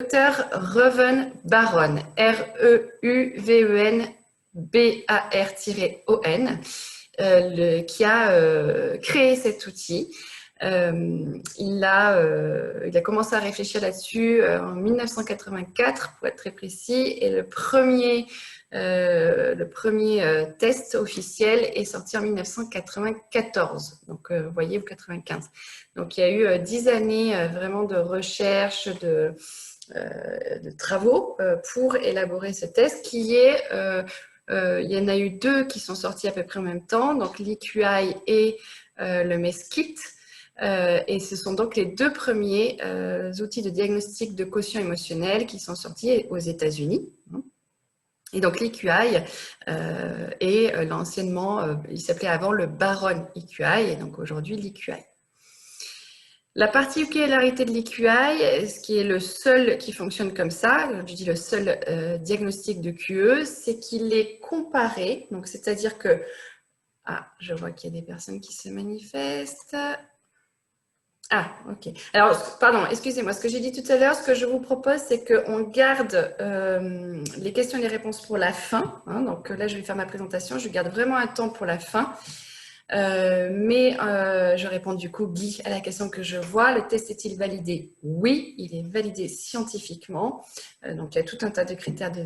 Dr Reuven Baron, R-E-U-V-E-N-B-A-R-O-N, qui a créé cet outil. Il a commencé à réfléchir là-dessus en 1984, pour être très précis, et le premier test officiel est sorti en 1994, donc vous voyez, ou 95. Donc il y a eu 10 années vraiment de recherche, de travaux pour élaborer ce test il y en a eu 2 qui sont sortis à peu près en même temps, donc l'EQI et le MESKIT. Et ce sont donc les 2 premiers outils de diagnostic de quotient émotionnel qui sont sortis aux États-Unis. Et donc l'EQI est l'anciennement, il s'appelait avant le Baron EQI, et donc aujourd'hui l'EQI. La particularité de l'EQI, ce qui est le seul qui fonctionne comme ça, je dis le seul diagnostic de QE, c'est qu'il est comparé. Donc, c'est-à-dire que... Ah, je vois qu'il y a des personnes qui se manifestent. Ah, ok. Alors, pardon, excusez-moi. Ce que j'ai dit tout à l'heure, ce que je vous propose, c'est qu'on garde les questions et les réponses pour la fin. Hein, donc là, je vais faire ma présentation. Je garde vraiment un temps pour la fin. Je réponds du coup, Guy, à la question que je vois. Le test est-il validé? Oui, il est validé scientifiquement. Donc, il y a tout un tas de critères de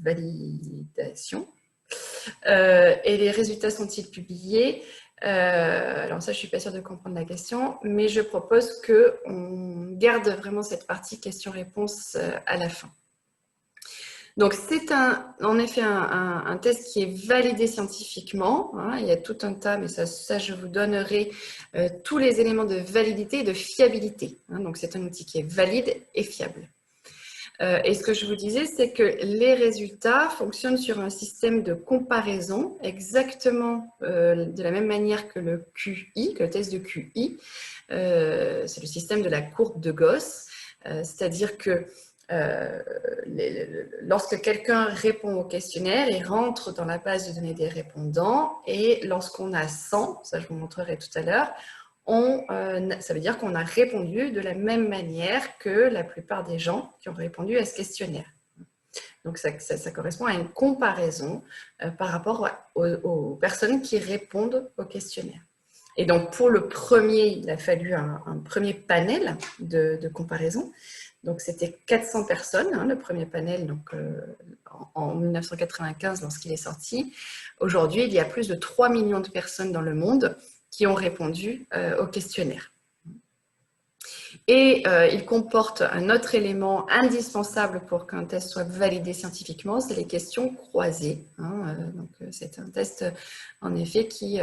validation. Et les résultats sont-ils publiés? Alors ça, je ne suis pas sûre de comprendre la question, mais je propose qu'on garde vraiment cette partie questions-réponses à la fin. Donc, c'est en effet un test qui est validé scientifiquement. Hein, il y a tout un tas, mais ça je vous donnerai tous les éléments de validité et de fiabilité. Hein, donc, c'est un outil qui est valide et fiable. Et ce que je vous disais, c'est que les résultats fonctionnent sur un système de comparaison exactement de la même manière que le QI, que le test de QI. C'est le système de la courbe de Gauss. C'est-à-dire que lorsque quelqu'un répond au questionnaire, il rentre dans la base de données des répondants, et lorsqu'on a 100, ça je vous montrerai tout à l'heure, ça veut dire qu'on a répondu de la même manière que la plupart des gens qui ont répondu à ce questionnaire. Donc ça correspond à une comparaison par rapport aux personnes qui répondent au questionnaire. Et donc pour le premier, il a fallu un premier panel de comparaison. Donc c'était 400 personnes, hein, le premier panel, donc, en 1995 lorsqu'il est sorti. Aujourd'hui, il y a plus de 3 millions de personnes dans le monde qui ont répondu au questionnaire. Et il comporte un autre élément indispensable pour qu'un test soit validé scientifiquement, c'est les questions croisées. Hein, donc c'est un test en effet qui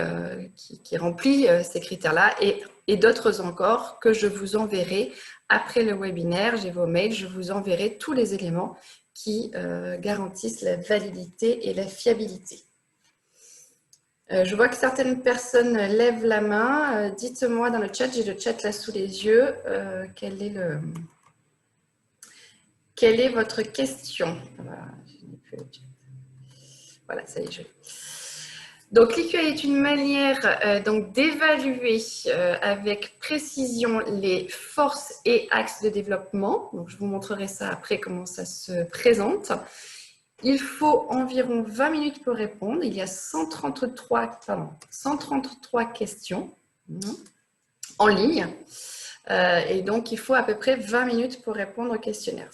remplit ces critères-là, et d'autres encore que je vous enverrai après le webinaire. J'ai vos mails, je vous enverrai tous les éléments qui garantissent la validité et la fiabilité. Je vois que certaines personnes lèvent la main. Dites-moi dans le chat, j'ai le chat là sous les yeux, quel est votre question? Voilà, ça y est, je l'ai. Donc, l'EQI est une manière d'évaluer avec précision les forces et axes de développement. Donc, je vous montrerai ça après, comment ça se présente. Il faut environ 20 minutes pour répondre. Il y a 133 questions en ligne. Et donc, il faut à peu près 20 minutes pour répondre au questionnaire.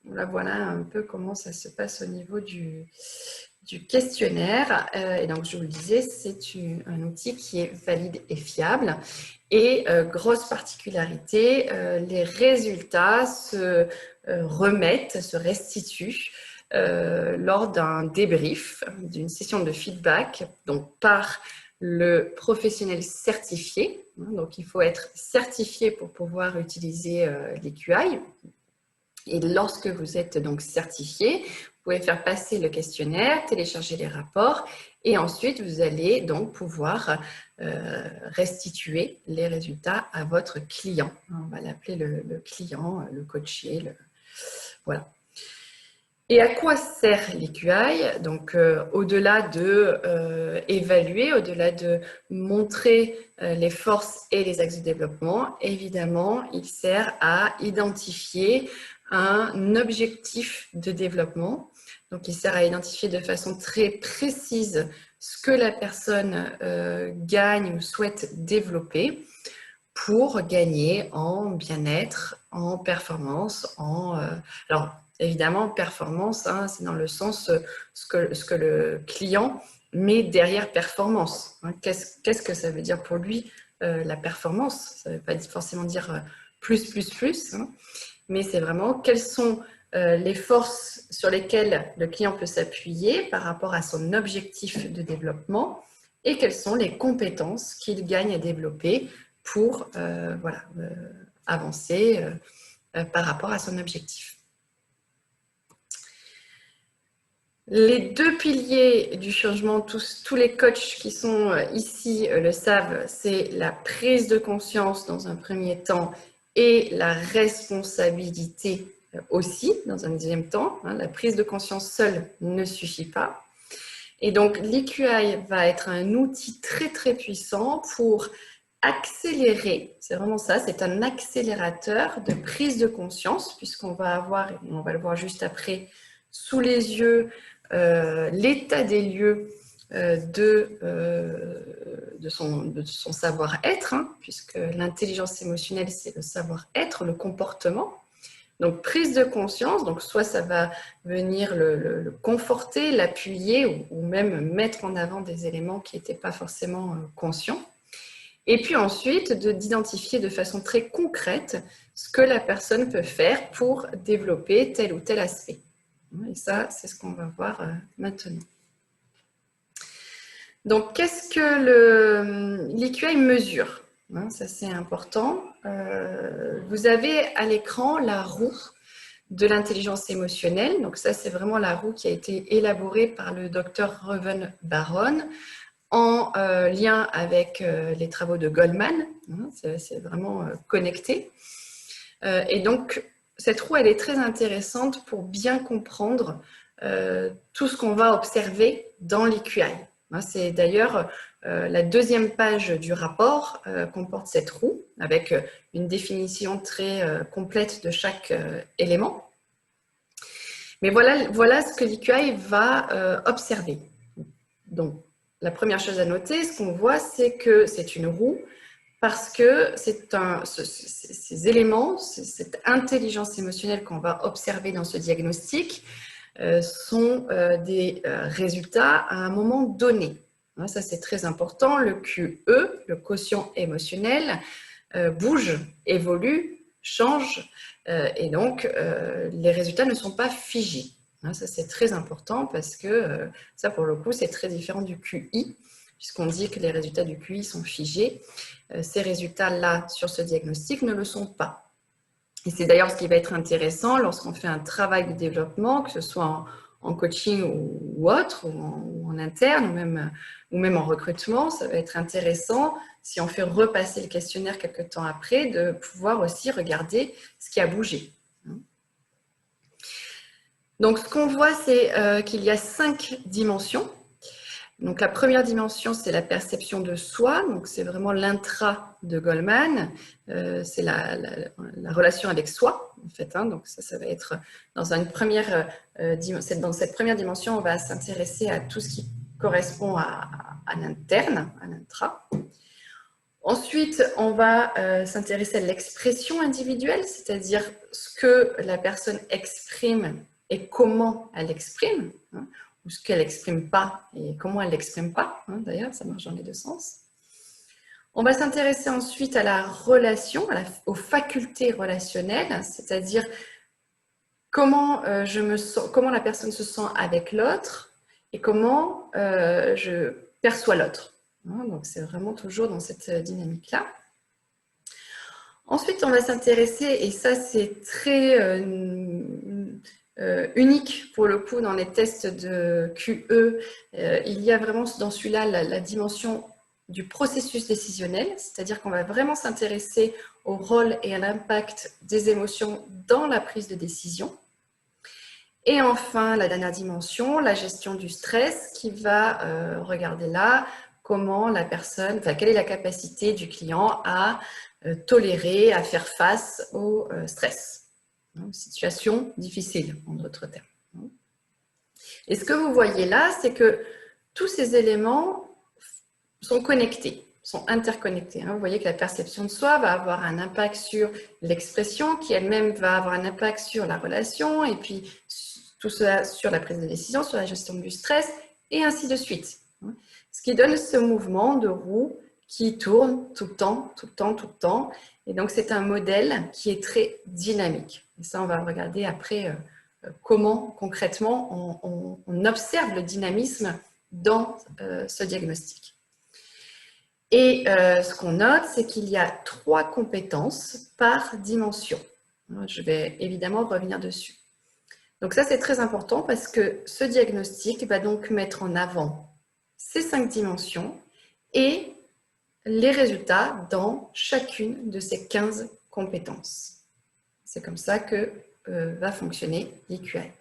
Là, voilà un peu comment ça se passe au niveau du questionnaire. Et donc, je vous le disais, c'est un outil qui est valide et fiable. Et grosse particularité, les résultats se remettent, se restituent lors d'un débrief, d'une session de feedback, donc par le professionnel certifié. Donc, il faut être certifié pour pouvoir utiliser l'EQI. Et lorsque vous êtes donc certifié, vous pouvez faire passer le questionnaire, télécharger les rapports, et ensuite vous allez donc pouvoir restituer les résultats à votre client. On va l'appeler le client, le coaché, voilà. Et à quoi sert l'EQI? Donc, au-delà de évaluer, au-delà de montrer les forces et les axes de développement, évidemment, il sert à identifier un objectif de développement. Donc, il sert à identifier de façon très précise ce que la personne gagne ou souhaite développer pour gagner en bien-être, en performance, alors, évidemment, performance, hein, c'est dans le sens ce que le client met derrière performance. Hein. Qu'est-ce que ça veut dire pour lui, la performance? Ça ne veut pas forcément dire plus, hein, mais c'est vraiment quelles sont les forces sur lesquelles le client peut s'appuyer par rapport à son objectif de développement et quelles sont les compétences qu'il gagne à développer pour avancer par rapport à son objectif. Les deux piliers du changement, tous les coachs qui sont ici le savent, c'est la prise de conscience dans un premier temps et la responsabilité aussi dans un deuxième temps. La prise de conscience seule ne suffit pas. Et donc, l'EQI va être un outil très, très puissant pour accélérer, c'est vraiment ça, c'est un accélérateur de prise de conscience, puisqu'on va avoir, et on va le voir juste après, sous les yeux, l'état des lieux de son savoir-être, hein, puisque l'intelligence émotionnelle, c'est le savoir-être, le comportement. Donc, prise de conscience, donc soit ça va venir le conforter, l'appuyer ou même mettre en avant des éléments qui n'étaient pas forcément conscients. Et puis ensuite, d'identifier de façon très concrète ce que la personne peut faire pour développer tel ou tel aspect. Et ça, c'est ce qu'on va voir maintenant. Donc, qu'est-ce que l'EQI mesure? Ça, c'est important. Vous avez à l'écran la roue de l'intelligence émotionnelle. Donc, ça, c'est vraiment la roue qui a été élaborée par le docteur Reuven Baron en lien avec les travaux de Goldman. C'est vraiment connecté. Et donc, cette roue, elle est très intéressante pour bien comprendre tout ce qu'on va observer dans l'EQI. C'est d'ailleurs la deuxième page du rapport comporte cette roue avec une définition très complète de chaque élément. Mais voilà ce que l'EQI va observer. Donc, la première chose à noter, ce qu'on voit, c'est que c'est une roue parce que ces éléments, cette intelligence émotionnelle qu'on va observer dans ce diagnostic sont des résultats à un moment donné. Ça, c'est très important. Le QE, le quotient émotionnel, bouge, évolue, change, et donc les résultats ne sont pas figés. Ça, c'est très important parce que ça, pour le coup, c'est très différent du QI, puisqu'on dit que les résultats du QI sont figés. Ces résultats-là, sur ce diagnostic, ne le sont pas. Et c'est d'ailleurs ce qui va être intéressant lorsqu'on fait un travail de développement, que ce soit en coaching ou autre, ou en interne, ou même en recrutement. Ça va être intéressant, si on fait repasser le questionnaire quelques temps après, de pouvoir aussi regarder ce qui a bougé. Donc, ce qu'on voit, c'est qu'il y a 5 dimensions. Donc, la première dimension, c'est la perception de soi. Donc, c'est vraiment l'intra de Goldman. C'est la relation avec soi, en fait. Donc, ça va être dans cette première dimension, on va s'intéresser à tout ce qui correspond à l'interne, à l'intra. Ensuite, on va s'intéresser à l'expression individuelle, c'est-à-dire ce que la personne exprime et comment elle l'exprime, ou ce qu'elle n'exprime pas et comment elle ne l'exprime pas. D'ailleurs, ça marche dans les deux sens. On va s'intéresser ensuite à la relation, aux facultés relationnelles, c'est-à-dire comment la personne se sent avec l'autre et comment je perçois l'autre. Donc, c'est vraiment toujours dans cette dynamique-là. Ensuite, on va s'intéresser, et ça, c'est très unique pour le coup dans les tests de QE. Il y a vraiment dans celui-là la dimension du processus décisionnel, c'est-à-dire qu'on va vraiment s'intéresser au rôle et à l'impact des émotions dans la prise de décision. Et enfin, la dernière dimension, la gestion du stress, qui va regarder là comment la personne, quelle est la capacité du client à tolérer, à faire face au stress. Situation difficile, en d'autres termes. Et ce que vous voyez là, c'est que tous ces éléments sont connectés, sont interconnectés. Vous voyez que la perception de soi va avoir un impact sur l'expression, qui elle-même va avoir un impact sur la relation, et puis tout cela sur la prise de décision, sur la gestion du stress, et ainsi de suite. Ce qui donne ce mouvement de roue qui tourne tout le temps, tout le temps, tout le temps. Et donc, c'est un modèle qui est très dynamique. Et ça, on va regarder après comment, concrètement, on observe le dynamisme dans ce diagnostic. Et ce qu'on note, c'est qu'il y a 3 compétences par dimension. Je vais évidemment revenir dessus. Donc ça, c'est très important parce que ce diagnostic va donc mettre en avant ces 5 dimensions et les résultats dans chacune de ces 15 compétences. C'est comme ça que va fonctionner l'EQI.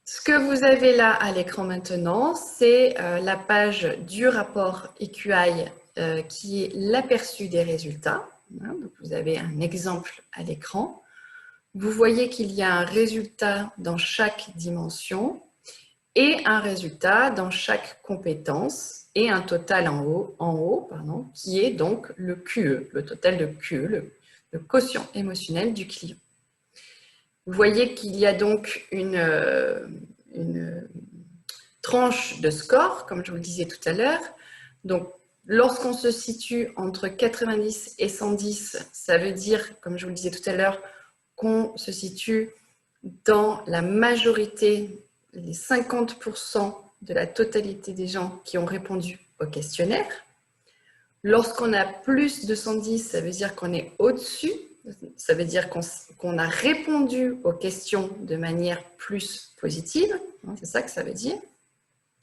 Ce que vous avez là à l'écran maintenant, c'est la page du rapport EQI qui est l'aperçu des résultats. Donc vous avez un exemple à l'écran. Vous voyez qu'il y a un résultat dans chaque dimension et un résultat dans chaque compétence et un total en haut, qui est donc le QE, le total de QE, le quotient émotionnel du client. Vous voyez qu'il y a donc une tranche de score, comme je vous le disais tout à l'heure. Donc, lorsqu'on se situe entre 90 et 110, ça veut dire, comme je vous le disais tout à l'heure, qu'on se situe dans la majorité, les 50% de la totalité des gens qui ont répondu au questionnaire. Lorsqu'on a plus de 110, ça veut dire qu'on est au-dessus, ça veut dire qu'on a répondu aux questions de manière plus positive, c'est ça que ça veut dire.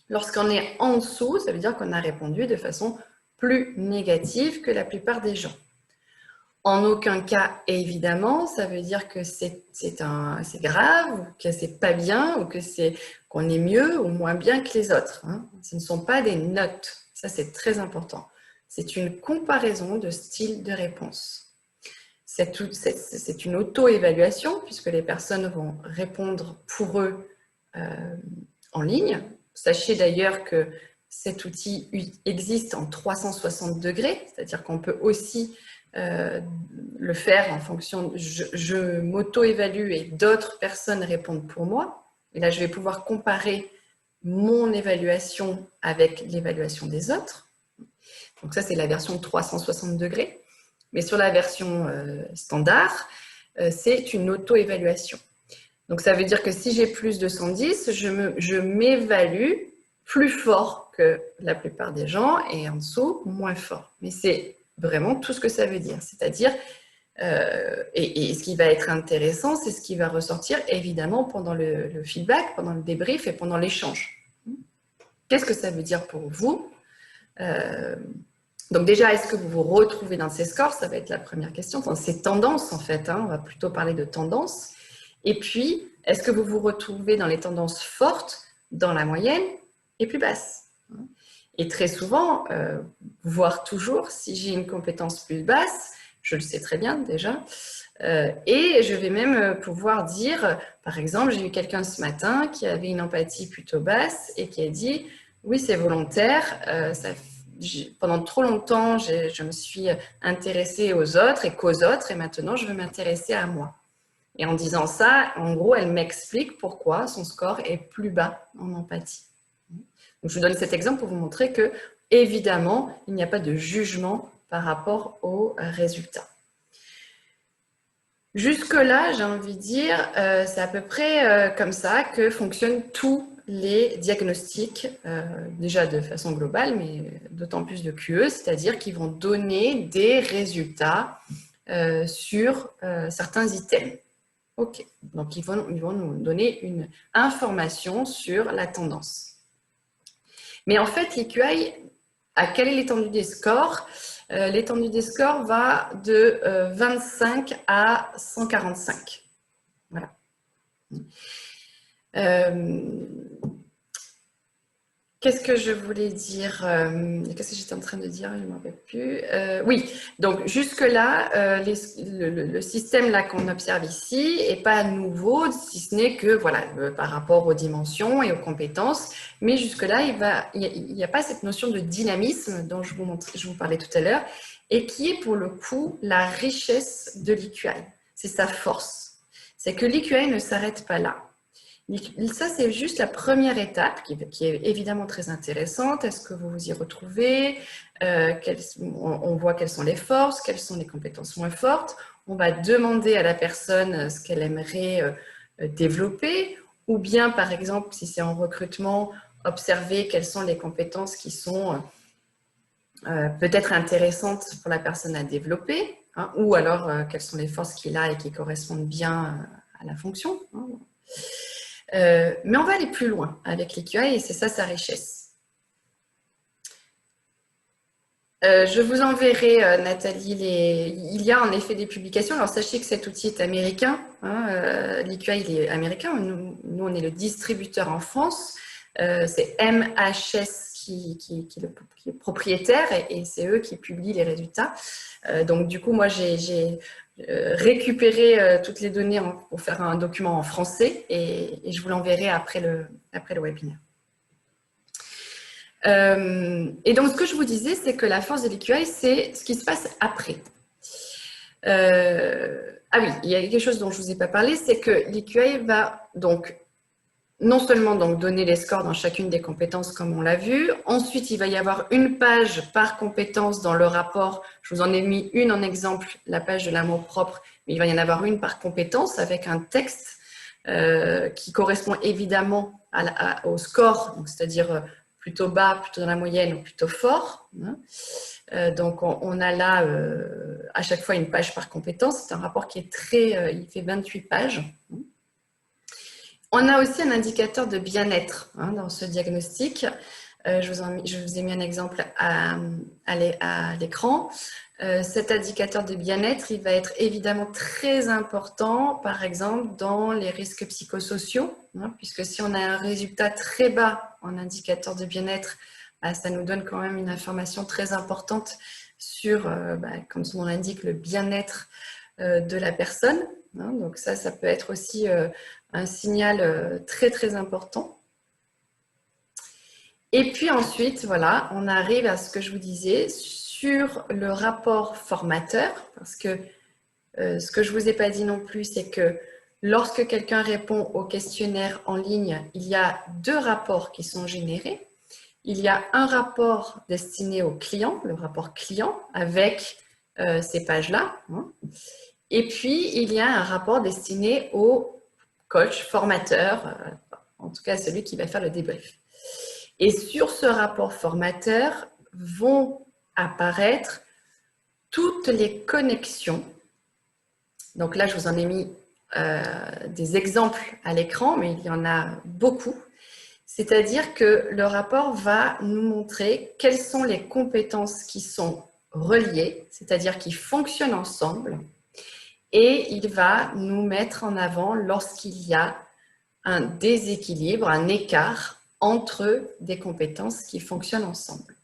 Lorsqu'on est en dessous, ça veut dire qu'on a répondu de façon plus négative que la plupart des gens. En aucun cas, évidemment, ça veut dire que c'est grave, ou que c'est pas bien, ou qu'on est mieux ou moins bien que les autres. Ce ne sont pas des notes. Ça, c'est très important. C'est une comparaison de style de réponse. C'est une auto-évaluation, puisque les personnes vont répondre pour eux en ligne. Sachez d'ailleurs que cet outil existe en 360 degrés, c'est-à-dire qu'on peut aussi le faire en fonction, je m'auto-évalue et d'autres personnes répondent pour moi. Et là, je vais pouvoir comparer mon évaluation avec l'évaluation des autres. Donc ça, c'est la version 360 degrés. Mais sur la version standard, c'est une auto-évaluation. Donc ça veut dire que si j'ai plus de 110, je m'évalue plus fort que la plupart des gens et en dessous, moins fort. Mais c'est vraiment tout ce que ça veut dire. C'est-à-dire, et ce qui va être intéressant, c'est ce qui va ressortir évidemment pendant le feedback, pendant le débrief et pendant l'échange. Qu'est-ce que ça veut dire pour vous? Donc déjà, est-ce que vous vous retrouvez dans ces scores? Ça va être la première question. Dans ces tendances, en fait, on va plutôt parler de tendances. Et puis, est-ce que vous vous retrouvez dans les tendances fortes, dans la moyenne et plus basse? Et très souvent, voire toujours, si j'ai une compétence plus basse, je le sais très bien déjà, et je vais même pouvoir dire, par exemple, j'ai eu quelqu'un ce matin qui avait une empathie plutôt basse et qui a dit « Oui, c'est volontaire, pendant trop longtemps, je me suis intéressée aux autres et qu'aux autres, et maintenant, je veux m'intéresser à moi. » Et en disant ça, en gros, elle m'explique pourquoi son score est plus bas en empathie. Donc, je vous donne cet exemple pour vous montrer que, évidemment, il n'y a pas de jugement par rapport aux résultats. Jusque-là, j'ai envie de dire, c'est à peu près comme ça que fonctionnent tous les diagnostics, déjà de façon globale, mais d'autant plus de QE, c'est-à-dire qu'ils vont donner des résultats sur certains items. Ok, donc ils vont nous donner une information sur la tendance. Mais en fait, l'EQI, quelle est l'étendue des scores? L'étendue des scores va de 25 à 145. Voilà. Qu'est-ce que je voulais dire qu'est-ce que j'étais en train de dire? Je ne m'en rappelle plus. Oui, donc jusque-là, le système là qu'on observe ici n'est pas nouveau, si ce n'est que voilà, par rapport aux dimensions et aux compétences. Mais jusque-là, il n'y a pas cette notion de dynamisme dont je vous parlais tout à l'heure, et qui est pour le coup la richesse de l'EQI. C'est sa force. C'est que l'EQI ne s'arrête pas là. Ça, c'est juste la première étape qui est évidemment très intéressante. Est-ce que vous vous y retrouvez? On voit quelles sont les forces, quelles sont les compétences moins fortes. On va demander à la personne ce qu'elle aimerait développer, ou bien, par exemple, si c'est en recrutement, observer quelles sont les compétences qui sont peut-être intéressantes pour la personne à développer, hein, ou alors quelles sont les forces qu'il a et qui correspondent bien à la fonction, hein. Mais on va aller plus loin avec l'EQI et c'est ça sa richesse. Je vous enverrai, Nathalie, il y a en effet des publications. Alors sachez que cet outil est américain, hein, l'EQI il est américain, nous on est le distributeur en France, c'est MHS qui est propriétaire et c'est eux qui publient les résultats. Donc du coup, moi j'ai récupérer toutes les données pour faire un document en français et je vous l'enverrai après le webinaire. Et donc, ce que je vous disais, c'est que la force de l'EQI, c'est ce qui se passe après. Ah oui, il y a quelque chose dont je ne vous ai pas parlé, c'est que l'EQI va donc non seulement donc donner les scores dans chacune des compétences comme on l'a vu, ensuite il va y avoir une page par compétence dans le rapport, je vous en ai mis une en exemple, la page de l'amour propre, mais il va y en avoir une par compétence avec un texte qui correspond évidemment au score, c'est-à-dire plutôt bas, plutôt dans la moyenne ou plutôt fort, hein. Donc on a là à chaque fois une page par compétence, c'est un rapport qui est il fait 28 pages. On a aussi un indicateur de bien-être hein, dans ce diagnostic. Je vous ai mis un exemple à l'écran. Cet indicateur de bien-être, il va être évidemment très important, par exemple, dans les risques psychosociaux, hein, puisque si on a un résultat très bas en indicateur de bien-être, ça nous donne quand même une information très importante sur, comme son nom l'indique, le bien-être de la personne. Hein, donc ça peut être aussi un signal très très important. Et puis ensuite, voilà, on arrive à ce que je vous disais sur le rapport formateur, parce que ce que je ne vous ai pas dit non plus, c'est que lorsque quelqu'un répond au questionnaire en ligne, il y a 2 rapports qui sont générés. Il y a un rapport destiné au client, le rapport client, avec ces pages-là. Hein. Et puis, il y a un rapport destiné au coach, formateur, en tout cas celui qui va faire le débrief. Et sur ce rapport formateur vont apparaître toutes les connexions. Donc là, je vous en ai mis des exemples à l'écran, mais il y en a beaucoup. C'est-à-dire que le rapport va nous montrer quelles sont les compétences qui sont reliées, c'est-à-dire qui fonctionnent ensemble, et il va nous mettre en avant lorsqu'il y a un déséquilibre, un écart entre des compétences qui fonctionnent ensemble.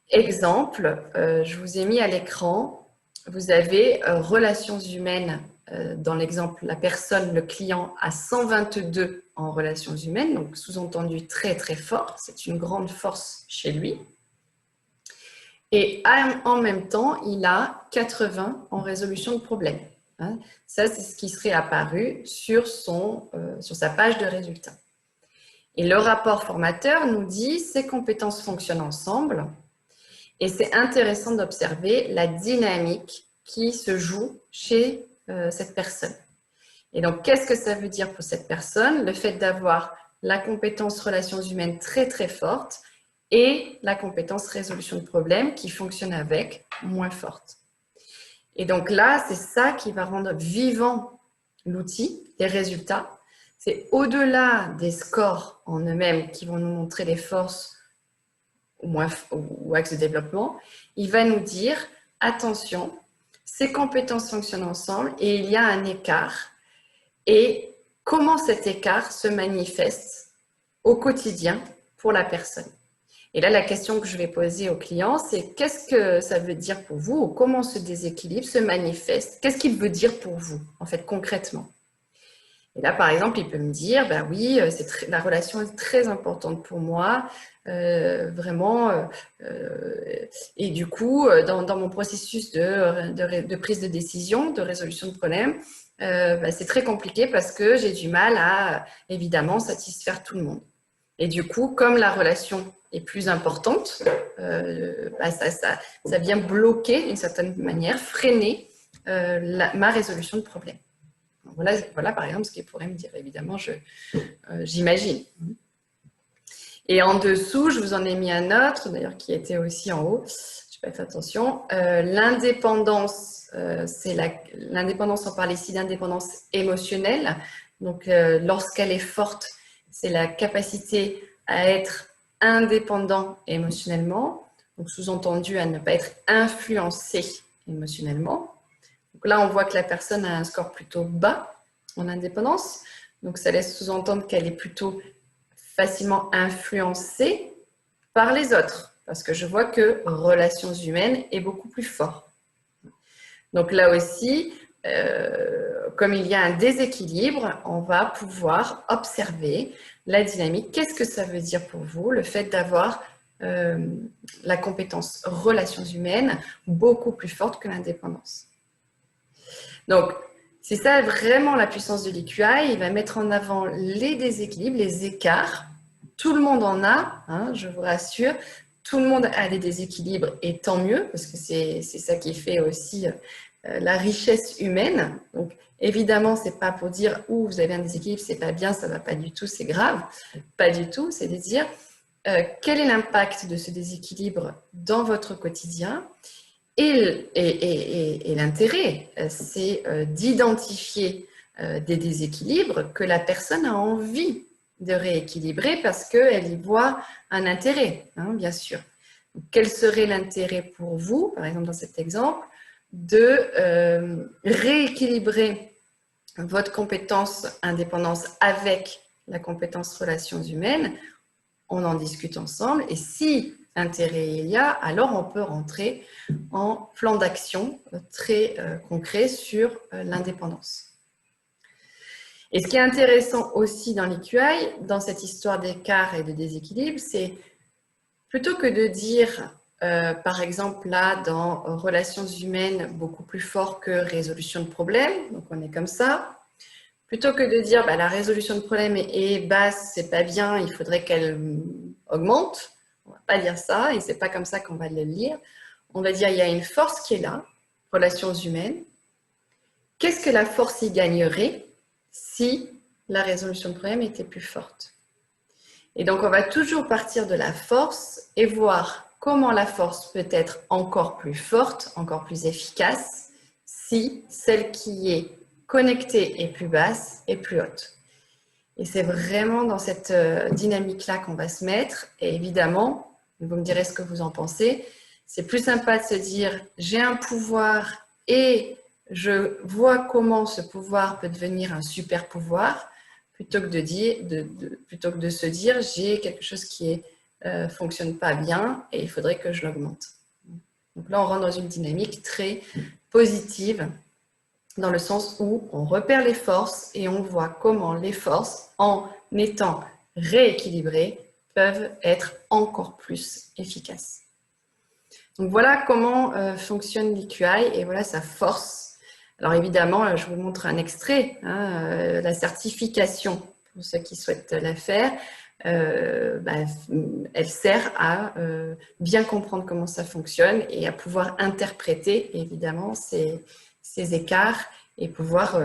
Exemple, je vous ai mis à l'écran, vous avez relations humaines, dans l'exemple, la personne, le client a 122 en relations humaines, donc sous-entendu très très fort, c'est une grande force chez lui. Et en même temps, il a 80 en résolution de problèmes. Hein. Ça, c'est ce qui serait apparu sur sa page de résultats. Et le rapport formateur nous dit ces compétences fonctionnent ensemble. Et c'est intéressant d'observer la dynamique qui se joue chez cette personne. Et donc, qu'est-ce que ça veut dire pour cette personne? Le fait d'avoir la compétence relations humaines très très forte et la compétence résolution de problèmes qui fonctionne avec moins forte. Et donc là, c'est ça qui va rendre vivant l'outil, les résultats. C'est au-delà des scores en eux-mêmes qui vont nous montrer les forces ou axes de développement. Il va nous dire, attention, ces compétences fonctionnent ensemble et il y a un écart. Et comment cet écart se manifeste au quotidien pour la personne. Et là, la question que je vais poser au client, c'est qu'est-ce que ça veut dire pour vous ou comment ce déséquilibre se manifeste? Qu'est-ce qu'il veut dire pour vous, en fait, concrètement? Et là, par exemple, il peut me dire, ben oui, la relation est très importante pour moi, vraiment. Et du coup, dans mon processus de prise de décision, de résolution de problème, ben, c'est très compliqué parce que j'ai du mal à, évidemment, satisfaire tout le monde. Et du coup, comme la relation est plus importante, ben ça vient bloquer, d'une certaine manière, freiner ma résolution de problème. Voilà, par exemple, ce qu'il pourrait me dire. Évidemment, j'imagine. Et en dessous, je vous en ai mis un autre, d'ailleurs, qui était aussi en haut. Je n'ai pas fait attention. L'indépendance, l'indépendance, on parle ici d'indépendance émotionnelle. Donc, lorsqu'elle est forte, c'est la capacité à être indépendant émotionnellement. Donc, sous-entendu, à ne pas être influencé émotionnellement. Donc là, on voit que la personne a un score plutôt bas en indépendance. Donc, ça laisse sous-entendre qu'elle est plutôt facilement influencée par les autres. Parce que je vois que relations humaines est beaucoup plus fort. Donc là aussi, comme il y a un déséquilibre, on va pouvoir observer la dynamique. Qu'est-ce que ça veut dire pour vous, le fait d'avoir la compétence relations humaines beaucoup plus forte que l'indépendance? Donc, c'est ça vraiment la puissance de l'EQI. Il va mettre en avant les déséquilibres, les écarts. Tout le monde en a, hein, je vous rassure. Tout le monde a des déséquilibres et tant mieux, parce que c'est ça qui fait aussi la richesse humaine. Donc, évidemment, ce n'est pas pour dire « vous avez un déséquilibre, c'est pas bien, ça ne va pas du tout, c'est grave ». Pas du tout, c'est de dire quel est l'impact de ce déséquilibre dans votre quotidien. Et l'intérêt, c'est d'identifier des déséquilibres que la personne a envie de rééquilibrer parce qu'elle y voit un intérêt, hein, bien sûr. Donc, quel serait l'intérêt pour vous, par exemple dans cet exemple, de rééquilibrer votre compétence indépendance avec la compétence relations humaines? On en discute ensemble et si intérêt il y a, alors on peut rentrer en plan d'action très concret sur l'indépendance. Et ce qui est intéressant aussi dans l'EQI, dans cette histoire d'écart et de déséquilibre, c'est plutôt que de dire, par exemple là, dans relations humaines, beaucoup plus fort que résolution de problèmes, donc on est comme ça, plutôt que de dire la résolution de problème est basse, c'est pas bien, il faudrait qu'elle augmente, on va pas dire ça, et c'est pas comme ça qu'on va le lire. On va dire il y a une force qui est là, relations humaines. Qu'est-ce que la force y gagnerait si la résolution de problème était plus forte? Et donc on va toujours partir de la force et voir comment la force peut être encore plus forte, encore plus efficace, si celle qui est connectée est plus basse et plus haute. Et c'est vraiment dans cette dynamique-là qu'on va se mettre. Et évidemment, vous me direz ce que vous en pensez, c'est plus sympa de se dire j'ai un pouvoir et je vois comment ce pouvoir peut devenir un super pouvoir, plutôt que de se dire j'ai quelque chose qui ne fonctionne pas bien et il faudrait que je l'augmente. Donc là, on rentre dans une dynamique très positive, dans le sens où on repère les forces et on voit comment les forces, en étant rééquilibrées, peuvent être encore plus efficaces. Donc voilà comment fonctionne l'EQI et voilà sa force. Alors évidemment, je vous montre un extrait, hein, la certification, pour ceux qui souhaitent la faire. Elle sert à bien comprendre comment ça fonctionne et à pouvoir interpréter évidemment ces écarts et pouvoir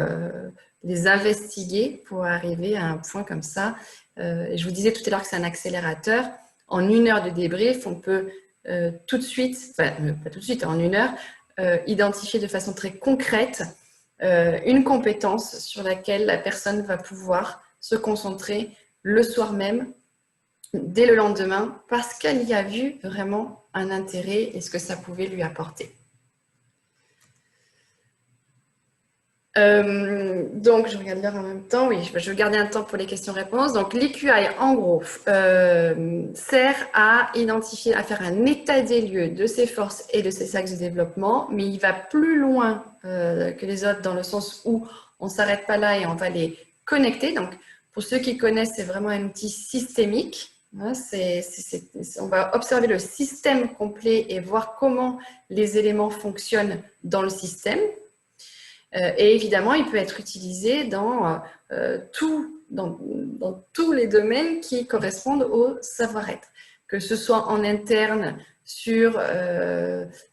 les investiguer pour arriver à un point comme ça. Et je vous disais tout à l'heure que c'est un accélérateur. En 1 heure de débrief, on peut tout de suite, enfin pas tout de suite, en 1 heure, identifier de façon très concrète une compétence sur laquelle la personne va pouvoir se concentrer le soir même, dès le lendemain, parce qu'elle y a vu vraiment un intérêt et ce que ça pouvait lui apporter. Donc, je regarde l'heure en même temps. Oui, je vais garder un temps pour les questions-réponses. Donc, l'EQI, en gros, sert à identifier, à faire un état des lieux de ses forces et de ses axes de développement, mais il va plus loin que les autres dans le sens où on ne s'arrête pas là et on va les connecter. Donc, pour ceux qui connaissent, c'est vraiment un outil systémique. Hein, on va observer le système complet et voir comment les éléments fonctionnent dans le système. Et évidemment, il peut être utilisé dans tous les domaines qui correspondent au savoir-être, que ce soit en interne sur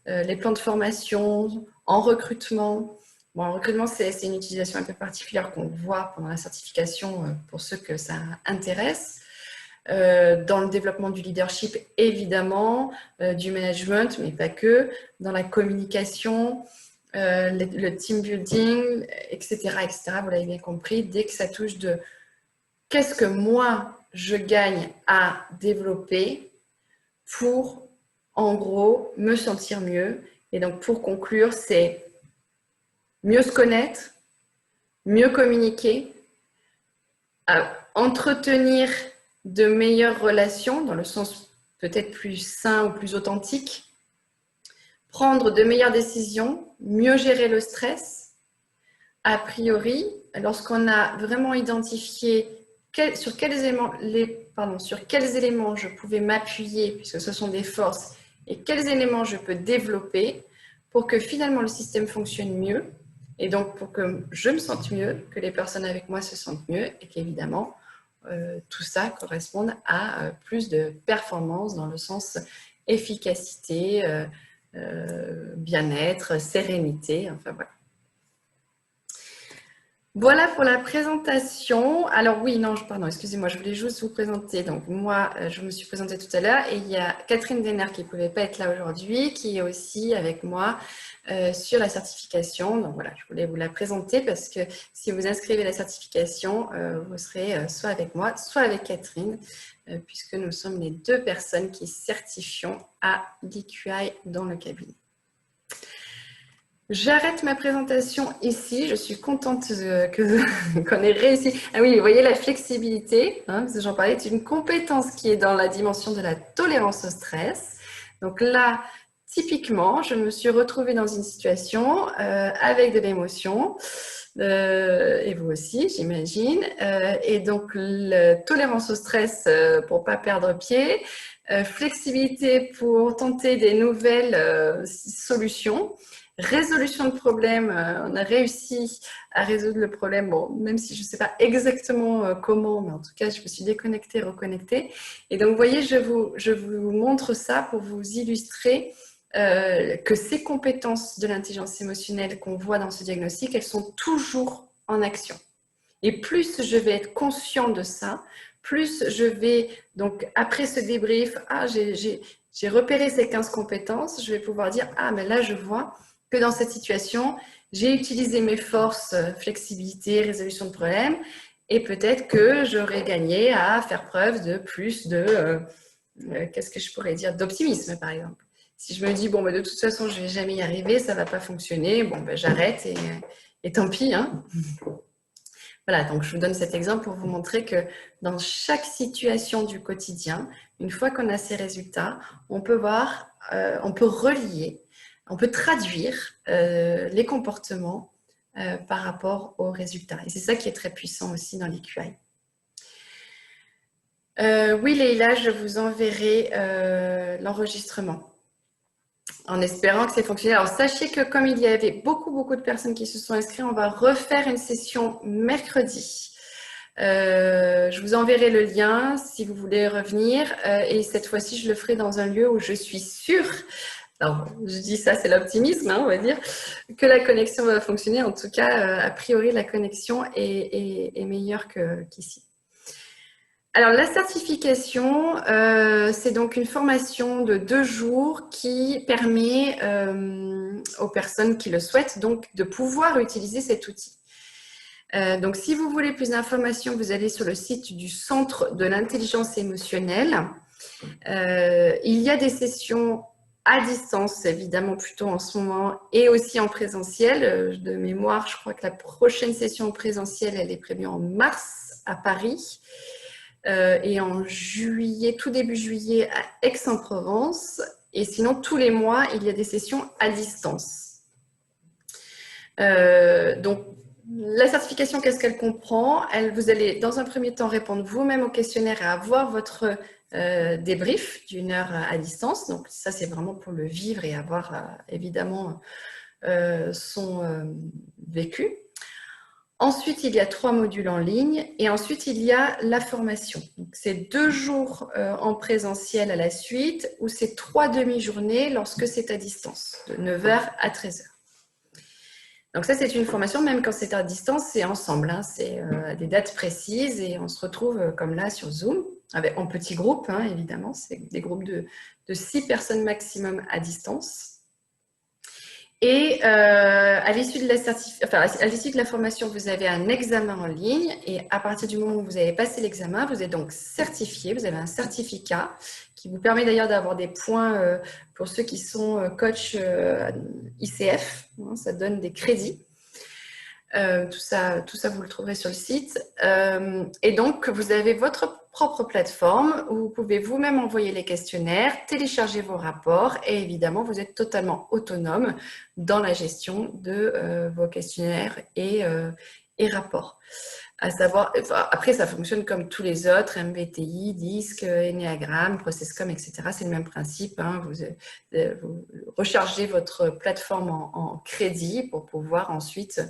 les plans de formation, en recrutement. Bon, en recrutement, c'est une utilisation un peu particulière qu'on voit pendant la certification pour ceux que ça intéresse. Dans le développement du leadership, évidemment, du management, mais pas que, dans la communication, le team building, etc., etc. Vous l'avez bien compris, dès que ça touche de qu'est-ce que moi je gagne à développer pour, en gros, me sentir mieux. Et donc, pour conclure, c'est mieux se connaître, mieux communiquer, entretenir de meilleures relations, dans le sens peut-être plus sain ou plus authentique, prendre de meilleures décisions, mieux gérer le stress. A priori, lorsqu'on a vraiment identifié sur quels éléments je pouvais m'appuyer, puisque ce sont des forces, et quels éléments je peux développer pour que finalement le système fonctionne mieux, et donc pour que je me sente mieux, que les personnes avec moi se sentent mieux, et qu'évidemment, tout ça corresponde à plus de performance dans le sens efficacité, bien-être, sérénité, enfin voilà. Voilà pour la présentation. Alors oui, non, pardon, excusez-moi, je voulais juste vous présenter. Donc moi, je me suis présentée tout à l'heure et il y a Catherine Denner qui ne pouvait pas être là aujourd'hui, qui est aussi avec moi sur la certification. Donc voilà, je voulais vous la présenter parce que si vous inscrivez la certification, vous serez soit avec moi, soit avec Catherine, puisque nous sommes les deux personnes qui certifions à l'EQI dans le cabinet. J'arrête ma présentation ici. Je suis contente qu'on ait réussi. Ah oui, vous voyez la flexibilité, hein, parce que j'en parlais, c'est une compétence qui est dans la dimension de la tolérance au stress. Donc là, typiquement, je me suis retrouvée dans une situation avec de l'émotion, et vous aussi, j'imagine. Et donc, la tolérance au stress pour ne pas perdre pied, flexibilité pour tenter des nouvelles solutions. Résolution de problème, on a réussi à résoudre le problème, bon, même si je ne sais pas exactement comment, mais en tout cas, je me suis déconnectée, reconnectée. Et donc, vous voyez, je vous montre ça pour vous illustrer que ces compétences de l'intelligence émotionnelle qu'on voit dans ce diagnostic, elles sont toujours en action. Et plus je vais être conscient de ça, plus je vais, donc après ce débrief, j'ai repéré ces 15 compétences, je vais pouvoir dire, ah, mais là, je vois que dans cette situation, j'ai utilisé mes forces, flexibilité, résolution de problèmes, et peut-être que j'aurais gagné à faire preuve de plus de, qu'est-ce que je pourrais dire, d'optimisme, par exemple. Si je me dis, bon, bah, de toute façon, je ne vais jamais y arriver, ça ne va pas fonctionner, bon, bah, j'arrête et tant pis, hein. Voilà, donc je vous donne cet exemple pour vous montrer que dans chaque situation du quotidien, une fois qu'on a ces résultats, on peut voir, on peut relier, on peut traduire les comportements par rapport aux résultats. Et c'est ça qui est très puissant aussi dans l'EQI. Oui, Leïla, je vous enverrai l'enregistrement en espérant que c'est fonctionné. Alors, sachez que comme il y avait beaucoup de personnes qui se sont inscrites, on va refaire une session mercredi. Je vous enverrai le lien si vous voulez revenir et cette fois-ci, je le ferai dans un lieu où je suis sûre, alors je dis ça, c'est l'optimisme, hein, on va dire, que la connexion va fonctionner. En tout cas, a priori, la connexion est meilleure qu'ici. Alors, la certification, c'est donc une formation de 2 jours qui permet aux personnes qui le souhaitent donc, de pouvoir utiliser cet outil. Donc, si vous voulez plus d'informations, vous allez sur le site du Centre de l'intelligence émotionnelle. Il y a des sessions à distance, évidemment, plutôt en ce moment, et aussi en présentiel. De mémoire, je crois que la prochaine session en présentiel, elle est prévue en mars à Paris. Et en juillet, tout début juillet, à Aix-en-Provence. Et sinon, tous les mois, il y a des sessions à distance. Donc, la certification, qu'est-ce qu'elle comprend? Vous allez, dans un premier temps, répondre vous-même au questionnaire et avoir votre débrief d'une heure à distance. Donc, ça, c'est vraiment pour le vivre et avoir, évidemment, son vécu. Ensuite, il y a 3 modules en ligne et ensuite, il y a la formation. C'est 2 jours en présentiel à la suite ou c'est 3 demi-journées lorsque c'est à distance, de 9h à 13h. Donc ça, c'est une formation, même quand c'est à distance, c'est ensemble. Hein, c'est à des dates précises et on se retrouve comme là sur Zoom, en petits groupes, hein, évidemment. C'est des groupes de 6 personnes maximum à distance. Et à l'issue de la formation, vous avez un examen en ligne et à partir du moment où vous avez passé l'examen, vous êtes donc certifié, vous avez un certificat qui vous permet d'ailleurs d'avoir des points pour ceux qui sont coach ICF, hein, ça donne des crédits. Tout ça, vous le trouverez sur le site. Et donc, vous avez votre propre plateforme où vous pouvez vous-même envoyer les questionnaires, télécharger vos rapports et évidemment, vous êtes totalement autonome dans la gestion de vos questionnaires et rapports. À savoir, après, ça fonctionne comme tous les autres, MBTI, DISC, Enneagramme, ProcessCom, etc. C'est le même principe. Hein. Vous rechargez votre plateforme en crédit pour pouvoir ensuite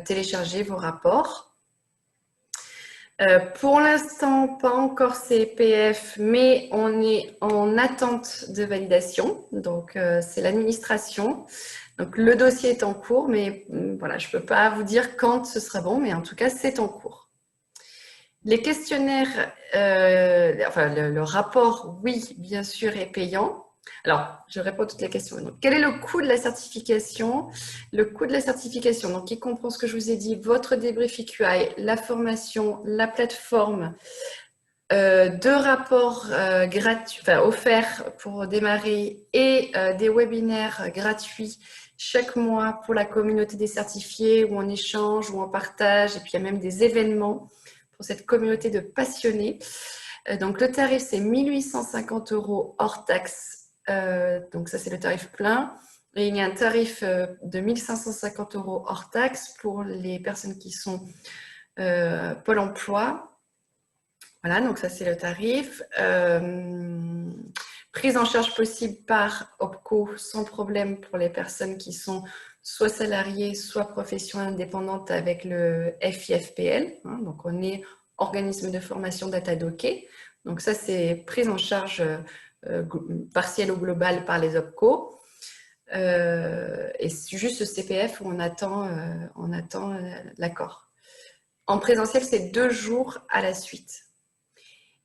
télécharger vos rapports. Pour l'instant, pas encore CPF, mais on est en attente de validation. Donc, c'est l'administration. Donc, le dossier est en cours, mais voilà, je ne peux pas vous dire quand ce sera bon, mais en tout cas, c'est en cours. Les questionnaires, le rapport, oui, bien sûr, est payant. Alors, je réponds à toutes les questions. Donc, quel est le coût de la certification? Le coût de la certification, donc, il comprend ce que je vous ai dit, votre débrief EQI, la formation, la plateforme, 2 rapports gratuits, offerts pour démarrer et des webinaires gratuits chaque mois pour la communauté des certifiés où on échange, où on partage, et puis il y a même des événements pour cette communauté de passionnés. Donc, le tarif, c'est 1 850 € hors taxe. Donc, ça, c'est le tarif plein. Et il y a un tarif de 1 550 € hors taxe pour les personnes qui sont Pôle emploi. Voilà, donc ça, c'est le tarif. Prise en charge possible par OPCO sans problème pour les personnes qui sont soit salariées, soit profession indépendante avec le FIFPL. Hein, donc, on est organisme de formation Datadocké. Donc, ça, c'est prise en charge partielle ou globale par les OPCO. Et juste ce CPF où on attend l'accord. En présentiel, c'est 2 jours à la suite.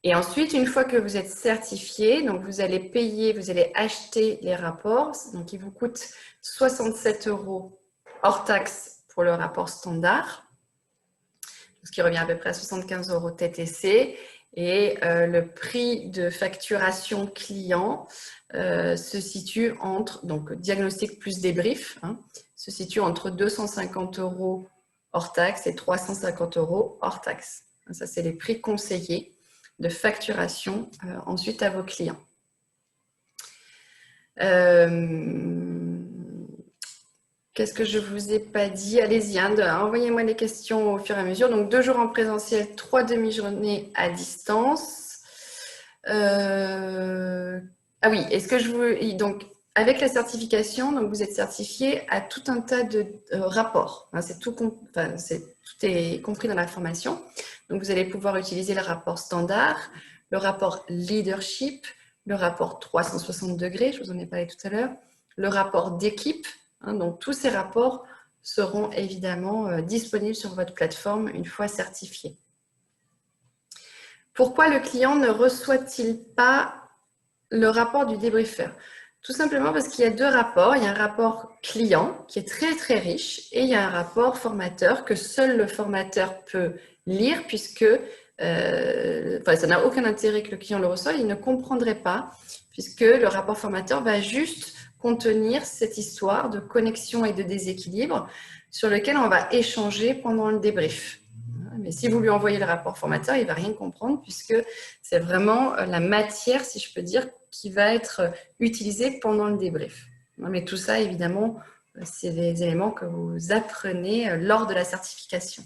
Et ensuite, une fois que vous êtes certifié, donc vous allez payer, vous allez acheter les rapports. Donc, il vous coûte 67 € hors taxe pour le rapport standard, ce qui revient à peu près à 75 € TTC. Et le prix de facturation client se situe entre, donc diagnostic plus débrief, hein, se situe entre 250 € hors taxe et 350 € hors taxe. Ça, c'est les prix conseillés de facturation ensuite à vos clients. Qu'est-ce que je ne vous ai pas dit? Allez-y, hein, envoyez-moi les questions au fur et à mesure. Donc, 2 jours en présentiel, 3 demi-journées à distance. Ah oui, est-ce que je vous... Donc, avec la certification, donc vous êtes certifié à tout un tas de rapports. Hein, tout est compris dans la formation. Donc, vous allez pouvoir utiliser le rapport standard, le rapport leadership, le rapport 360 degrés, je vous en ai parlé tout à l'heure, le rapport d'équipe. Hein, donc, tous ces rapports seront évidemment disponibles sur votre plateforme une fois certifiés. Pourquoi le client ne reçoit-il pas le rapport du débriefeur? Tout simplement parce qu'il y a 2 rapports. Il y a un rapport client qui est très très riche et il y a un rapport formateur que seul le formateur peut lire puisque ça n'a aucun intérêt que le client le reçoive. Il ne comprendrait pas puisque le rapport formateur va juste contenir cette histoire de connexion et de déséquilibre sur lequel on va échanger pendant le débrief. Mais si vous lui envoyez le rapport formateur, il ne va rien comprendre puisque c'est vraiment la matière, si je peux dire, qui va être utilisée pendant le débrief. Mais tout ça, évidemment, c'est des éléments que vous apprenez lors de la certification.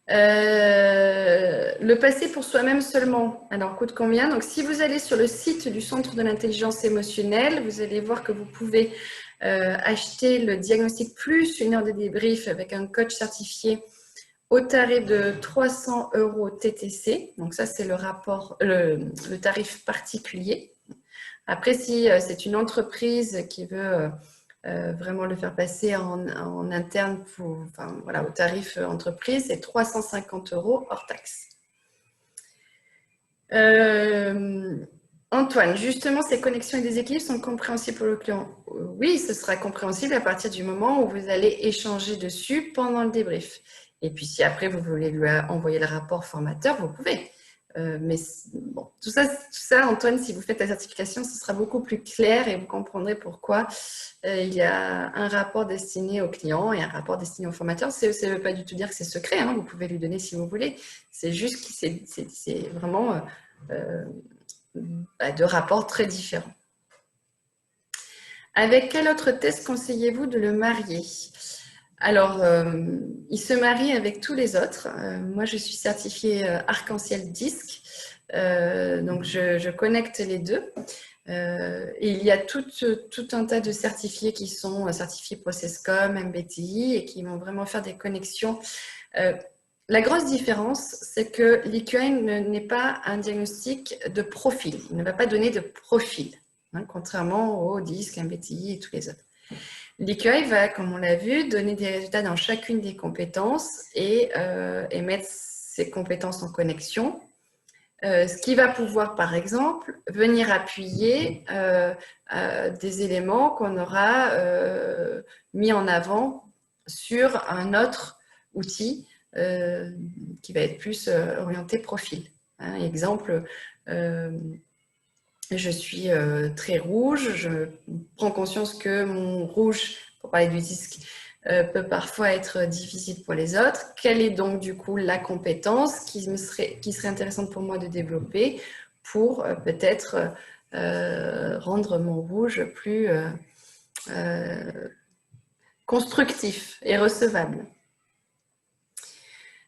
Le passer pour soi-même seulement, alors coûte combien? Donc si vous allez sur le site du Centre de l'intelligence émotionnelle, vous allez voir que vous pouvez acheter le diagnostic plus une heure de débrief avec un coach certifié au tarif de 300 € TTC. Donc ça c'est le tarif particulier. Après si c'est une entreprise qui veut vraiment le faire passer en interne au tarif entreprise, c'est 350 € hors taxe. Antoine, justement, ces connexions et déséquilibres sont compréhensibles pour le client? Oui, ce sera compréhensible à partir du moment où vous allez échanger dessus pendant le débrief. Et puis, si après, vous voulez lui envoyer le rapport formateur, vous pouvez. Mais bon, tout ça, Antoine, si vous faites la certification, ce sera beaucoup plus clair et vous comprendrez pourquoi il y a un rapport destiné au client et un rapport destiné au formateur. Ça ne veut pas du tout dire que c'est secret, hein, vous pouvez lui donner si vous voulez. C'est juste que c'est vraiment deux rapports très différents. Avec quel autre test conseillez-vous de le marier? Alors, il se marie avec tous les autres. Moi, je suis certifiée Arc-en-Ciel Disque, donc je connecte les deux. Et il y a tout un tas de certifiés qui sont certifiés Processcom, MBTI et qui vont vraiment faire des connexions. La grosse différence, c'est que l'EQI n'est pas un diagnostic de profil. Il ne va pas donner de profil, hein, contrairement au DISC, MBTI et tous les autres. L'EQI va, comme on l'a vu, donner des résultats dans chacune des compétences et mettre ces compétences en connexion. Ce qui va pouvoir, par exemple, venir appuyer des éléments qu'on aura mis en avant sur un autre outil qui va être plus orienté profil. Hein, exemple, je suis très rouge, je prends conscience que mon rouge, pour parler du disque, peut parfois être difficile pour les autres. Quelle est donc du coup la compétence qui serait intéressante pour moi de développer pour peut-être rendre mon rouge plus constructif et recevable?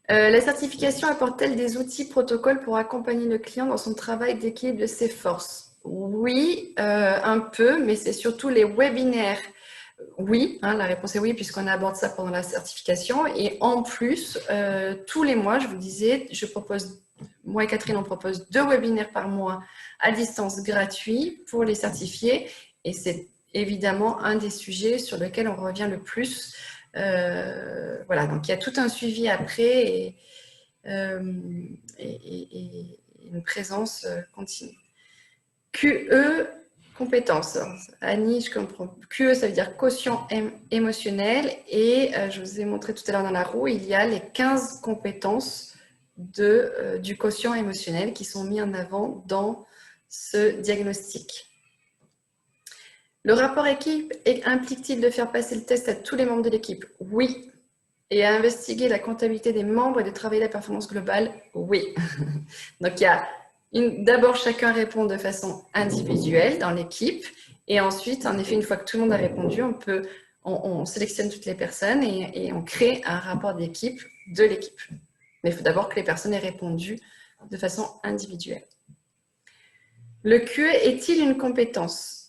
La certification apporte-t-elle des outils protocoles pour accompagner le client dans son travail d'équilibre de ses forces? Oui, un peu, mais c'est surtout les webinaires. Oui, hein, la réponse est oui, puisqu'on aborde ça pendant la certification. Et en plus, tous les mois, je vous disais, moi et Catherine, on propose 2 webinaires par mois à distance gratuits pour les certifiés. Et c'est évidemment un des sujets sur lesquels on revient le plus. Voilà, donc il y a tout un suivi après et une présence continue. QE, compétences. Annie, je comprends. QE, ça veut dire quotient émotionnel. Et je vous ai montré tout à l'heure dans la roue, il y a les 15 compétences du quotient émotionnel qui sont mis en avant dans ce diagnostic. Le rapport équipe implique-t-il de faire passer le test à tous les membres de l'équipe? Oui. Et à investiguer la comptabilité des membres et de travailler la performance globale? Oui. Donc, il y a d'abord, chacun répond de façon individuelle dans l'équipe. Et ensuite, en effet, une fois que tout le monde a répondu, on sélectionne toutes les personnes et on crée un rapport d'équipe de l'équipe. Mais il faut d'abord que les personnes aient répondu de façon individuelle. Le QE est-il une compétence?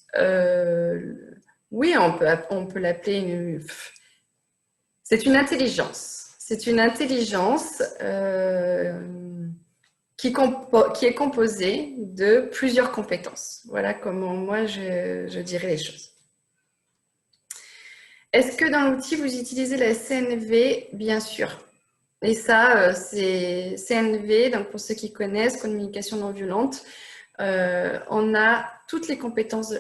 Oui, on peut l'appeler c'est une intelligence. C'est une intelligence qui est composée de plusieurs compétences. Voilà comment moi je dirais les choses. Est-ce que dans l'outil, vous utilisez la CNV? Bien sûr. Et ça, c'est CNV, donc pour ceux qui connaissent, communication non violente. On a toutes les compétences,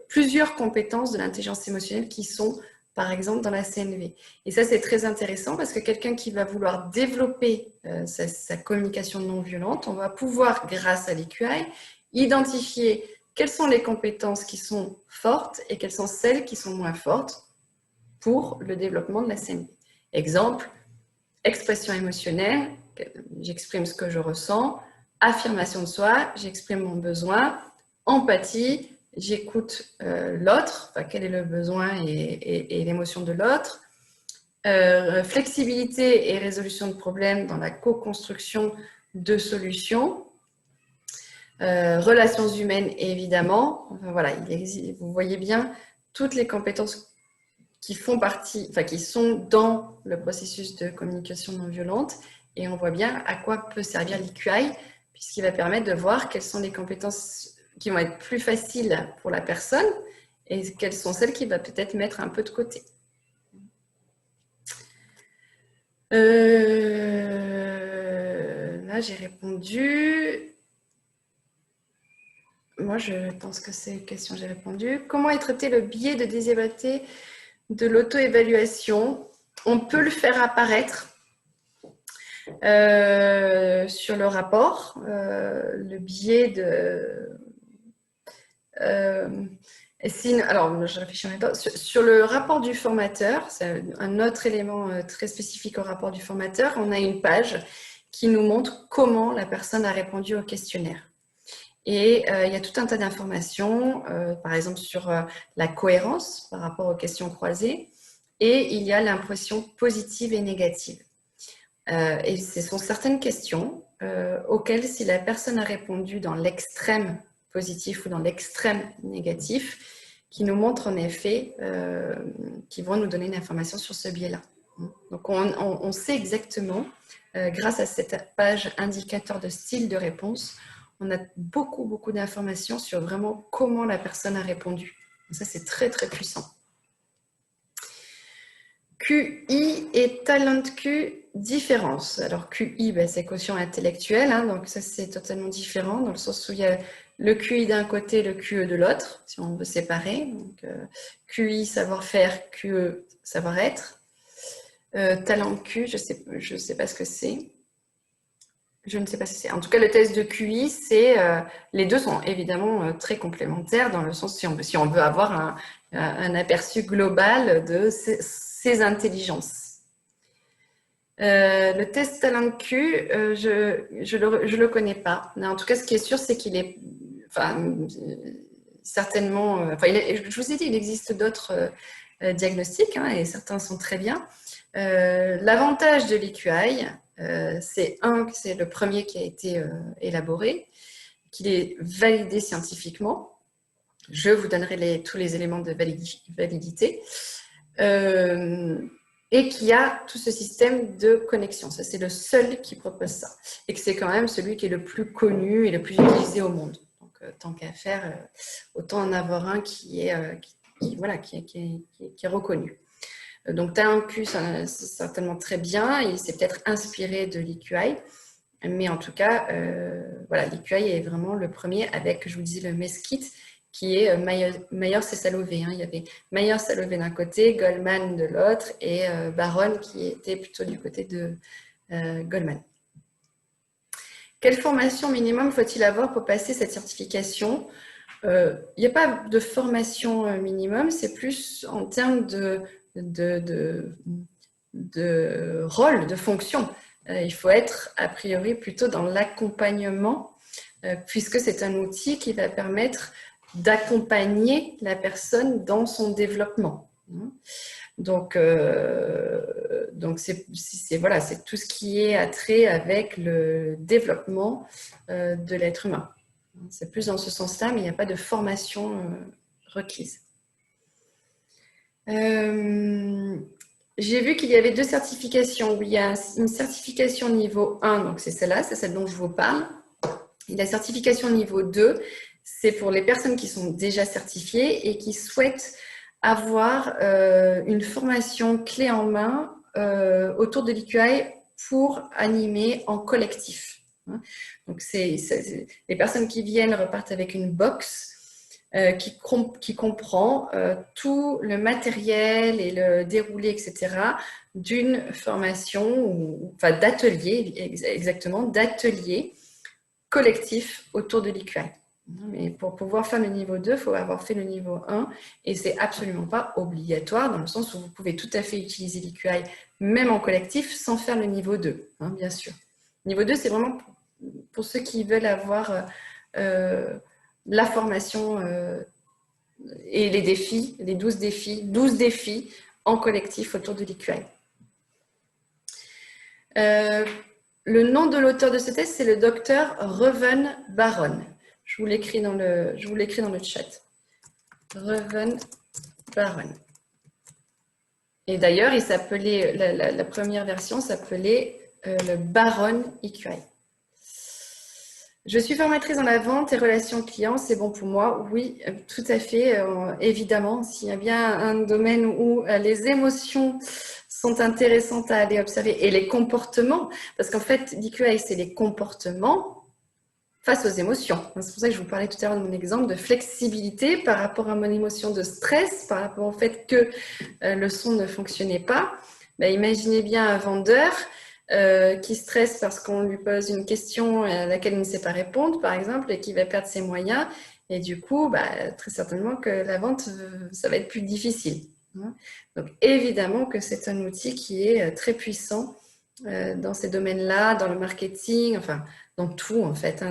plusieurs compétences de l'intelligence émotionnelle qui sont, par exemple, dans la CNV. Et ça, c'est très intéressant parce que quelqu'un qui va vouloir développer sa communication non violente, on va pouvoir, grâce à l'EQI, identifier quelles sont les compétences qui sont fortes et quelles sont celles qui sont moins fortes pour le développement de la CNV. Exemple, expression émotionnelle, j'exprime ce que je ressens. Affirmation de soi, j'exprime mon besoin. Empathie, j'écoute l'autre, enfin, quel est le besoin et l'émotion de l'autre. Flexibilité et résolution de problèmes dans la co-construction de solutions. Relations humaines, évidemment. Enfin, voilà, vous voyez bien toutes les compétences qui font partie, enfin, qui sont dans le processus de communication non violente. Et on voit bien à quoi peut servir l'EQI, puisqu'il va permettre de voir quelles sont les compétences qui vont être plus faciles pour la personne et quelles sont celles qui va peut-être mettre un peu de côté. Là, j'ai répondu. Moi, je pense que c'est une question que j'ai répondu. Comment est traité le biais de désévaluation de l'auto-évaluation? On peut le faire apparaître sur le rapport, le biais de... alors, je réfléchis en même temps. Sur le rapport du formateur, c'est un autre élément très spécifique au rapport du formateur, on a une page qui nous montre comment la personne a répondu au questionnaire. Et il y a tout un tas d'informations, par exemple sur la cohérence par rapport aux questions croisées, et il y a l'impression positive et négative. Et ce sont certaines questions auxquelles, si la personne a répondu dans l'extrême positif ou dans l'extrême négatif, qui nous montrent en effet, qui vont nous donner une information sur ce biais-là. Donc on sait exactement, grâce à cette page indicateur de style de réponse, on a beaucoup d'informations sur vraiment comment la personne a répondu. Donc ça, c'est très puissant. QI et Talent Q, différence. Alors QI, c'est quotient intellectuel, hein, donc ça c'est totalement différent, dans le sens où il y a le QI d'un côté, le QE de l'autre, si on veut séparer. Donc, QI, savoir-faire, QE, savoir-être. Talent Q, je sais pas ce que c'est. Je ne sais pas si c'est. En tout cas, le test de QI, les deux sont évidemment très complémentaires dans le sens si on veut avoir un aperçu global de ces intelligences. Le test Talent Q, je le connais pas. Mais en tout cas, ce qui est sûr, c'est qu'il est, certainement. Je vous ai dit, il existe d'autres diagnostics, hein, et certains sont très bien. L'avantage de l'EQI, c'est que c'est le premier qui a été élaboré, qu'il est validé scientifiquement. Je vous donnerai tous les éléments de validité. Et qui a tout ce système de connexion. Ça, c'est le seul qui propose ça. Et que c'est quand même celui qui est le plus connu et le plus utilisé au monde. Donc, tant qu'à faire, autant en avoir un qui est reconnu. Donc, Talent Q, c'est certainement très bien. Il s'est peut-être inspiré de l'EQI. Mais en tout cas, l'EQI est vraiment le premier avec, je vous disais, le MESKIT, qui est Myers-Salové. Il y avait Myers-Salové d'un côté, Goldman de l'autre, et Baron qui était plutôt du côté de Goldman. Quelle formation minimum faut-il avoir pour passer cette certification? Il n'y a pas de formation minimum, c'est plus en termes de rôle, de fonction. Il faut être a priori plutôt dans l'accompagnement, puisque c'est un outil qui va permettre d'accompagner la personne dans son développement. Donc c'est tout ce qui est attrait avec le développement de l'être humain. C'est plus dans ce sens-là, mais il n'y a pas de formation requise. J'ai vu qu'il y avait 2 certifications. Il y a une certification niveau 1, donc c'est celle-là, c'est celle dont je vous parle. Et la certification niveau 2, c'est pour les personnes qui sont déjà certifiées et qui souhaitent avoir une formation clé en main autour de l'EQI pour animer en collectif. Donc, les personnes qui viennent repartent avec une box qui comprend tout le matériel et le déroulé, etc., d'une formation, d'atelier, exactement, d'atelier collectif autour de l'EQI. Mais pour pouvoir faire le niveau 2, il faut avoir fait le niveau 1 et ce n'est absolument pas obligatoire dans le sens où vous pouvez tout à fait utiliser l'EQI même en collectif sans faire le niveau 2, hein, bien sûr. Niveau 2, c'est vraiment pour ceux qui veulent avoir la formation et les défis, les 12 défis en collectif autour de l'EQI. Le nom de l'auteur de ce test, c'est le docteur Reuven Baron. Je vous l'écris dans le chat. Reuven Baron. Et d'ailleurs, il s'appelait, la première version s'appelait le Baron EQI. Je suis formatrice dans la vente et relations clients, c'est bon pour moi? Oui, tout à fait, évidemment. S'il y a bien un domaine où les émotions sont intéressantes à aller observer et les comportements, parce qu'en fait, l'EQI, c'est les comportements face aux émotions. C'est pour ça que je vous parlais tout à l'heure de mon exemple de flexibilité par rapport à mon émotion de stress, par rapport au fait que le son ne fonctionnait pas. Ben, imaginez bien un vendeur qui stresse parce qu'on lui pose une question à laquelle il ne sait pas répondre, par exemple, et qui va perdre ses moyens. Et du coup, très certainement que la vente, ça va être plus difficile. Donc, évidemment que c'est un outil qui est très puissant dans ces domaines-là, dans le marketing, enfin, dans tout en fait.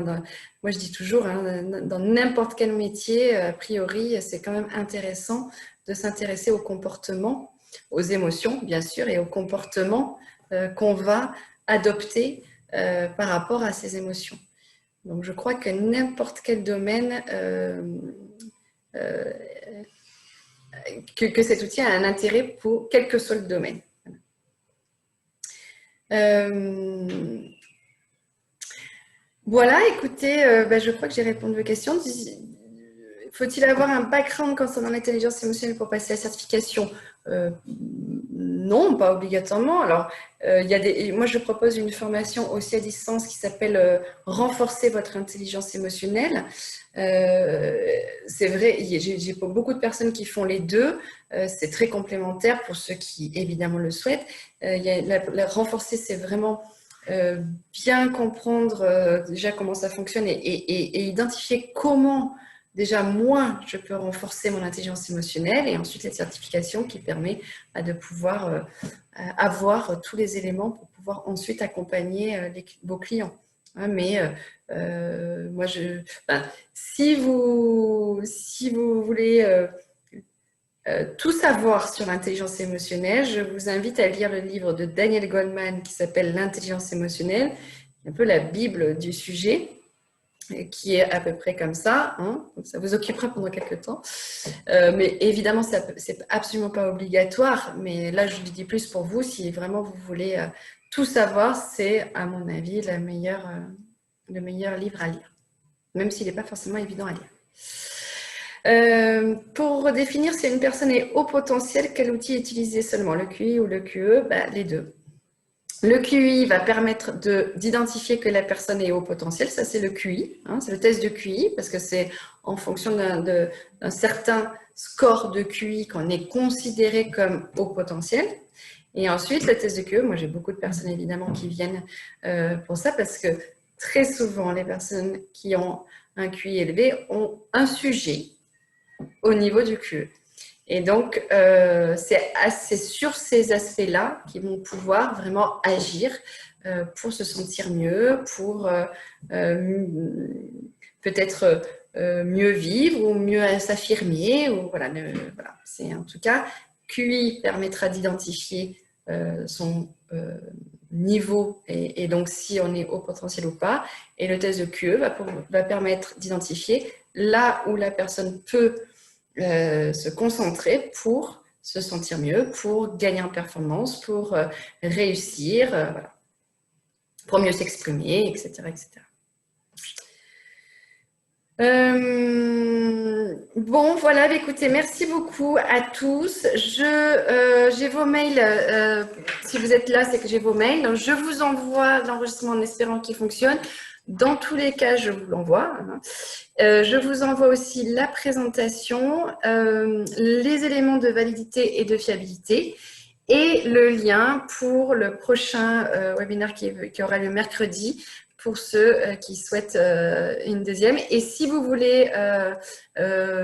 Moi, je dis toujours, dans n'importe quel métier, a priori, c'est quand même intéressant de s'intéresser au comportement, aux émotions, bien sûr, et au comportement qu'on va adopter par rapport à ces émotions. Donc, je crois que n'importe quel domaine, que cet outil a un intérêt pour quel que soit le domaine. Voilà, écoutez, je crois que j'ai répondu aux questions. Faut-il avoir un background concernant l'intelligence émotionnelle pour passer la certification? Non, pas obligatoirement. Alors, moi, je propose une formation aussi à distance qui s'appelle Renforcer votre intelligence émotionnelle. C'est vrai, j'ai beaucoup de personnes qui font les deux. C'est très complémentaire pour ceux qui, évidemment, le souhaitent. Renforcer, c'est vraiment bien comprendre déjà comment ça fonctionne et identifier comment déjà moi je peux renforcer mon intelligence émotionnelle et ensuite la certification qui permet de pouvoir avoir tous les éléments pour pouvoir ensuite accompagner vos clients. Mais moi si vous voulez tout savoir sur l'intelligence émotionnelle, je vous invite à lire le livre de Daniel Goleman qui s'appelle L'intelligence émotionnelle, un peu la Bible du sujet, qui est à peu près comme ça. Donc ça vous occupera pendant quelques temps. Mais évidemment, c'est absolument pas obligatoire. Mais là, je le dis plus pour vous. Si vraiment vous voulez tout savoir, c'est à mon avis le meilleur livre à lire, même s'il n'est pas forcément évident à lire. Pour redéfinir si une personne est haut potentiel, quel outil utiliser seulement? Le QI ou le QE? Les deux. Le QI va permettre d'identifier que la personne est haut potentiel, ça c'est le QI, c'est le test de QI, parce que c'est en fonction d'un certain score de QI qu'on est considéré comme haut potentiel. Et ensuite, le test de QE, moi j'ai beaucoup de personnes évidemment qui viennent pour ça, parce que très souvent, les personnes qui ont un QI élevé ont un sujet au niveau du QE. Et donc, c'est sur ces aspects-là qu'ils vont pouvoir vraiment agir pour se sentir mieux, pour peut-être mieux vivre ou mieux s'affirmer. Voilà. C'est en tout cas, QI permettra d'identifier son niveau et donc si on est haut potentiel ou pas. Et le test de QE va permettre d'identifier là où la personne peut se concentrer pour se sentir mieux, pour gagner en performance, pour réussir, voilà, pour mieux s'exprimer, etc. etc. Bon, voilà, écoutez, merci beaucoup à tous. J'ai vos mails, si vous êtes là, c'est que j'ai vos mails. Donc, je vous envoie l'enregistrement en espérant qu'il fonctionne. Dans tous les cas, je vous l'envoie. Je vous envoie aussi la présentation, les éléments de validité et de fiabilité et le lien pour le prochain webinaire qui aura lieu mercredi pour ceux qui souhaitent une deuxième. Et si vous voulez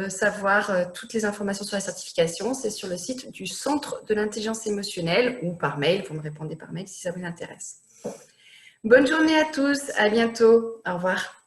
savoir toutes les informations sur la certification, c'est sur le site du Centre de l'intelligence émotionnelle ou par mail. Vous me répondez par mail si ça vous intéresse. Bonne journée à tous. À bientôt. Au revoir.